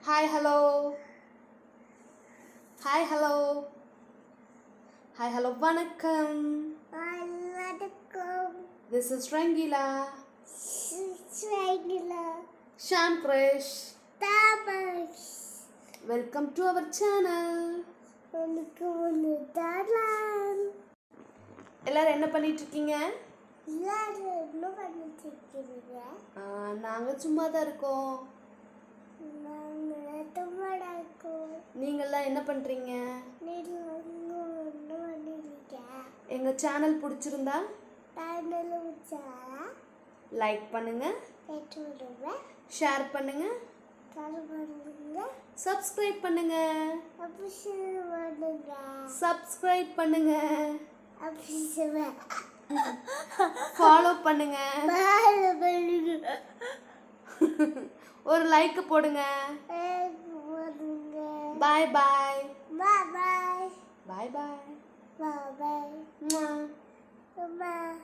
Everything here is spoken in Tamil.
Hi hello hi hello hi hello வணக்கம். வணக்கம். திஸ் இஸ் ரங்கீலா ரங்கீலா ஷாம்கிரேஷ். Thomas. Welcome to our channel. எல்லாரும் என்ன பண்ணிட்டு இருக்கீங்க? நாங்க சும்மா தான் இருக்கோம். நீங்கெல்லாம் என்ன பண்றீங்க? எங்க சேனல் பிடிச்சிருந்தா லைக் பண்ணுங்க, ஷேர் பண்ணுங்க, சப்ஸ்கிரைப் பண்ணுங்க, சப்ஸ்கிரைப் பண்ணுங்க, ஃபாலோ பண்ணுங்க, ஒரு லைக் போடுங்க. பாய் பாய் பாய் பாய் பாய் பாய். பாய் பாய்.